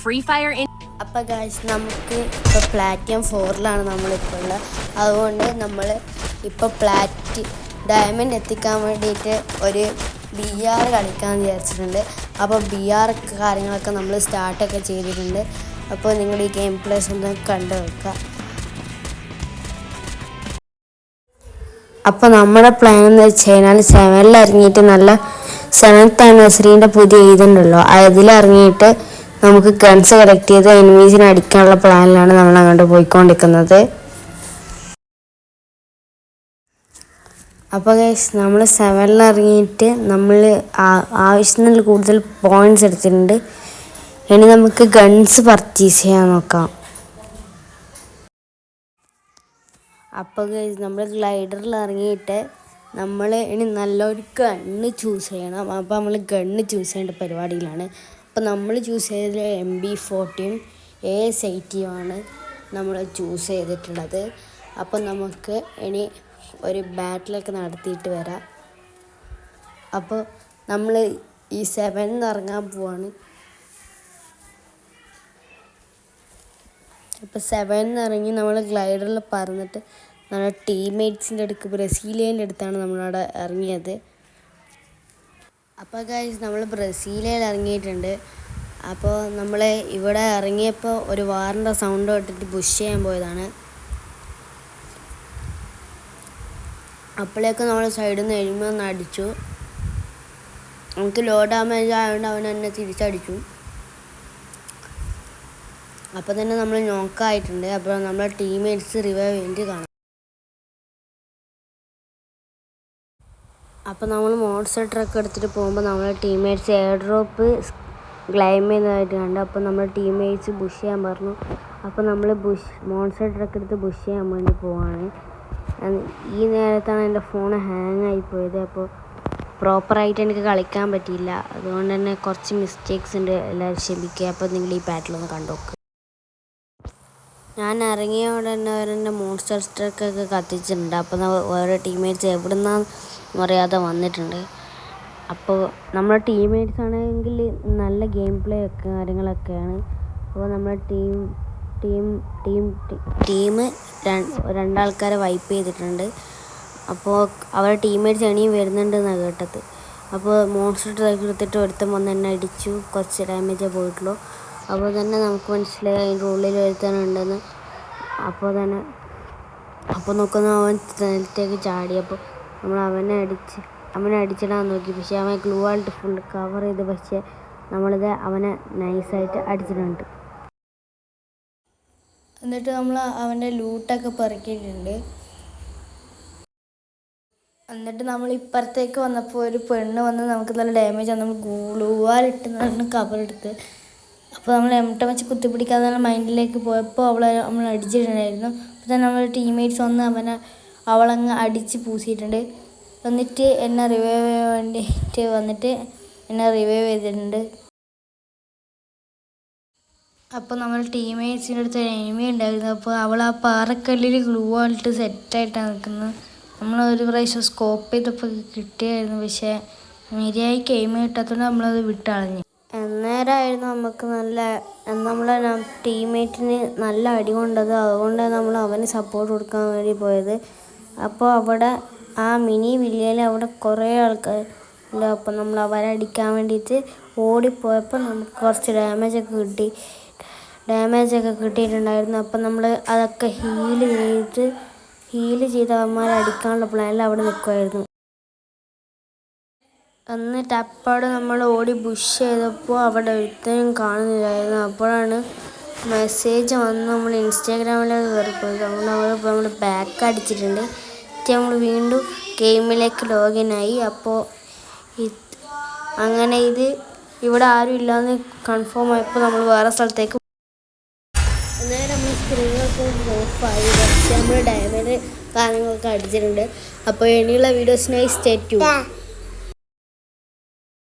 Free Fire in അപ്പോൾ guys നമുക്ക് ഇപ്പോൾ പ്ലാറ്റിനം 4-ലാണ് നമ്മളിപ്പോൾ ഉള്ളത്. അതുകൊണ്ട് നമ്മൾ ഇപ്പോൾ ഡയമണ്ട് എത്തിക്കാൻ വേണ്ടിയിട്ട് ഒരു VR കളിക്കാമെന്ന് വിചാരിച്ചിട്ടുണ്ട്. അപ്പോൾ VR കാര്യങ്ങളൊക്കെ നമ്മൾ സ്റ്റാർട്ടൊക്കെ ചെയ്തിട്ടുണ്ട്. അപ്പോൾ നിങ്ങൾ ഈ ഗെയിം പ്ലേസ് ഒന്ന് കണ്ടു വെക്കുക. അപ്പോൾ നമ്മുടെ പ്ലാൻ എന്ന് വെച്ച് കഴിഞ്ഞാൽ 7-ൽ ഇറങ്ങിയിട്ട് നല്ല 7th ആനിവേഴ്സറീൻ്റെ പുതിയ ഇതുണ്ടല്ലോ അതിലിറങ്ങിയിട്ട് നമുക്ക് ഗൺസ് കളക്ട് ചെയ്ത് എനിമീസിനെ അടിക്കാനുള്ള പ്ലാനിലാണ് നമ്മൾ അങ്ങോട്ട് പോയിക്കൊണ്ടിരിക്കുന്നത്. അപ്പോൾ ഗൈസ് നമ്മൾ 7-ൽ ഇറങ്ങിയിട്ട് നമ്മൾ ആവശ്യത്തിൽ കൂടുതൽ പോയിന്റ്സ് എടുത്തിട്ടുണ്ട്. ഇനി നമുക്ക് ഗൺസ് പർച്ചേസ് ചെയ്യാൻ നോക്കാം. അപ്പോൾ ഗൈസ് നമ്മൾ ഗ്ലൈഡറിൽ ഇറങ്ങിയിട്ട് നമ്മൾ ഇനി നല്ലൊരു ഗണ്ണ് ചൂസ് ചെയ്യണം. അപ്പോൾ നമ്മൾ ഗണ്ണ് ചൂസ് ചെയ്യേണ്ട പരിപാടിയിലാണ്. അപ്പോൾ നമ്മൾ ചൂസ് ചെയ്തത് MB40 AS80 ആണ് നമ്മൾ ചൂസ് ചെയ്തിട്ടുള്ളത്. അപ്പോൾ നമുക്ക് ഇനി ഒരു ബാറ്റിലൊക്കെ നടത്തിയിട്ട് വരാം. അപ്പോൾ നമ്മൾ ഈ 7-ൽ ഇറങ്ങാൻ പോവാണ്. അപ്പോൾ 7-ൽ ഇറങ്ങി നമ്മൾ ഗ്ലൈഡറിൽ പറന്നിട്ട് നമ്മുടെ ടീംമേറ്റ്സിൻ്റെ അടുക്ക് ബ്രസീലിയൻ്റെ അടുത്താണ് നമ്മളവിടെ ഇറങ്ങിയത്. അപ്പോൾ ഗൈസ് നമ്മൾ ബ്രസീലിയയിൽ ഇറങ്ങിയിട്ടുണ്ട്. അപ്പോൾ നമ്മൾ ഇവിടെ ഇറങ്ങിയപ്പോൾ ഒരു വാറിൻ്റെ സൗണ്ട് കേട്ടിട്ട് പുഷ് ചെയ്യാൻ പോയതാണ്. അപ്പോഴേക്കും നമ്മൾ സൈഡിൽ നിന്ന് എഴുതി അടിച്ചു. നമുക്ക് ലോ ഡാമേജ് ആയതുകൊണ്ട് അവൻ എന്നെ തിരിച്ചടിച്ചു. അപ്പോൾ തന്നെ നമ്മൾ നോക്കായിട്ടുണ്ട്. അപ്പോൾ നമ്മളെ ടീംമേറ്റ്സ് റിവൈവ് വേണ്ടി കാണാം. അപ്പോൾ നമ്മൾ മോൺസ്റ്റർ ട്രക്ക് എടുത്തിട്ട് പോകുമ്പോൾ നമ്മളെ ടീംമേറ്റ്സ് എയർ ഡ്രോപ്പ് ക്ലൈം ചെയ്യുന്നതായിട്ട് കണ്ടു. അപ്പോൾ നമ്മൾ ടീംമേറ്റ്സ് ബുഷ് ചെയ്യാൻ പറഞ്ഞു. അപ്പോൾ നമ്മൾ മോൺസ്റ്റർ ട്രക്ക് എടുത്ത് ബുഷ് ചെയ്യാൻ വേണ്ടി പോവാണ്. ഈ നേരത്താണ് എൻ്റെ ഫോൺ ഹാങ് ആയിപ്പോയത്. അപ്പോൾ പ്രോപ്പറായിട്ട് എനിക്ക് കളിക്കാൻ പറ്റിയില്ല. അതുകൊണ്ട് തന്നെ കുറച്ച് മിസ്റ്റേക്സ് ഉണ്ട്. എല്ലാവരും ക്ഷമിക്കുക. അപ്പോൾ നിങ്ങൾ ഈ ബാറ്റിലൊന്ന് കണ്ടു നോക്കുക. ഞാൻ ഇറങ്ങിയ ഉടനെ അവരെൻ്റെ മോൺസ്റ്റർ ട്രക്കൊക്കെ കത്തിച്ചിട്ടുണ്ട്. അപ്പോൾ വേറെ ടീംമേറ്റ്സ് എവിടെ നിന്നാന്ന് അറിയാതെ വന്നിട്ടുണ്ട്. അപ്പോൾ നമ്മുടെ ടീംമേറ്റ്സ് ആണെങ്കിൽ നല്ല ഗെയിം പ്ലേ ഒക്കെ കാര്യങ്ങളൊക്കെയാണ്. അപ്പോൾ നമ്മുടെ ടീം രണ്ടാൾക്കാരെ വൈപ്പ് ചെയ്തിട്ടുണ്ട്. അപ്പോൾ അവരുടെ ടീംമേറ്റ്സ് ഇനിയും വരുന്നുണ്ടെന്നാണ് കേട്ടത്. അപ്പോൾ മോൺസ്റ്റർ ട്രക്ക് എടുത്തിട്ട് ഒരുത്തം വന്ന് എന്നെ അടിച്ചു. കുറച്ച് ഡാമേജേ പോയിട്ടുള്ളൂ. അപ്പോൾ തന്നെ നമുക്ക് മനസ്സിലായി അതിൻ്റെ ഉള്ളിൽ ഒരുത്തനുണ്ടെന്ന്. അപ്പോൾ നോക്കുന്ന അവൻ നിലത്തേക്ക് ചാടിയപ്പോൾ നമ്മൾ അവനെ അടിച്ചിടാൻ നോക്കി. പക്ഷേ അവൻ ഗ്ലൂ ആയിട്ട് ഫുൾ കവർ ചെയ്ത്. പക്ഷേ അവനെ നൈസായിട്ട് അടിച്ചിട്ടുണ്ട്. എന്നിട്ട് നമ്മൾ അവൻ്റെ ലൂട്ടൊക്കെ പെറുക്കിയിട്ടുണ്ട്. എന്നിട്ട് നമ്മൾ ഇപ്പുറത്തേക്ക് വന്നപ്പോൾ ഒരു പെണ്ണ് വന്ന് നമുക്ക് നല്ല ഡാമേജ് ആണ്. നമ്മൾ ഗ്ലൂവാലിട്ട് നമ്മൾ കവറെടുത്ത്. അപ്പോൾ നമ്മൾ എംട്ട വെച്ച് കുത്തിപ്പിടിക്കാതെ മൈൻഡിലേക്ക് പോയപ്പോൾ നമ്മൾ അടിച്ചിട്ടുണ്ടായിരുന്നു. അപ്പോൾ തന്നെ നമ്മുടെ ടീംമേറ്റ്സ് വന്ന് അവളങ്ങ് അടിച്ച് പൂസിയിട്ടുണ്ട്. എന്നിട്ട് എന്നെ റിവൈവ് ചെയ്യാൻ വേണ്ടിയിട്ട് വന്നിട്ട് എന്നെ റിവൈവ് ചെയ്തിട്ടുണ്ട്. അപ്പോൾ നമ്മൾ ടീംമേറ്റ്സിൻ്റെ അടുത്ത് ഒരു എനിമി ഉണ്ടായിരുന്നു. അപ്പോൾ അവൾ ആ പാറക്കല്ലിൽ ഗ്ലൂ ആയിട്ട് സെറ്റായിട്ടാണ് നിൽക്കുന്നത്. നമ്മൾ ഒരു പ്രാവശ്യം സ്കോപ്പ് ചെയ്തപ്പോൾ കിട്ടിയായിരുന്നു. പക്ഷേ മര്യാദയ്ക്ക് എയിം കിട്ടാത്തതുകൊണ്ട് നമ്മളത് വിട്ടളഞ്ഞു. അന്നേരമായിരുന്നു നമുക്ക് നമ്മളെ ടീംമേറ്റിന് നല്ല അടി കൊണ്ടത്. അതുകൊണ്ട് നമ്മൾ അവന് സപ്പോർട്ട് കൊടുക്കാൻ വേണ്ടി പോയത്. അപ്പോൾ അവിടെ ആ മിനി വില്ലയിൽ അവിടെ കുറേ ആൾക്കാരുണ്ട്. അപ്പോൾ നമ്മൾ അവരെ അടിക്കാൻ വേണ്ടിയിട്ട് ഓടിപ്പോയപ്പോൾ നമുക്ക് കുറച്ച് ഡാമേജൊക്കെ കിട്ടിയിട്ടുണ്ടായിരുന്നു. അപ്പം നമ്മൾ അതൊക്കെ ഹീല് ചെയ്ത് അവന്മാരെ അടിക്കാനുള്ള പ്ലാനിൽ അവിടെ നിൽക്കുമായിരുന്നു. എന്നിട്ട് അപ്പോഴെ നമ്മൾ ഓടി ബുഷ് ചെയ്തപ്പോൾ അവിടെ ഒരുത്തനും കാണുന്നില്ലായിരുന്നു. അപ്പോഴാണ് മെസ്സേജ് വന്ന് നമ്മൾ ഇൻസ്റ്റാഗ്രാമിലേക്ക് കയറിപ്പോയത്. നമ്മൾ ബാക്ക് അടിച്ചിട്ടുണ്ട്. നമ്മൾ വീണ്ടും ഗെയിമിലേക്ക് ലോഗിനായി. അപ്പോൾ അങ്ങനെ ഇവിടെ ആരും ഇല്ലയെന്ന് കൺഫേം ആയപ്പോൾ നമ്മൾ വേറെ സ്ഥലത്തേക്ക് അന്നേരം നമ്മൾ സ്ക്രീനൊക്കെ ഓഫായി. പക്ഷേ നമ്മൾ ഡയമണ്ട് കാര്യങ്ങളൊക്കെ അടിച്ചിട്ടുണ്ട്. അപ്പോൾ ഇനിയുള്ള വീഡിയോസിനായി സ്റ്റേ ട്യൂൺ.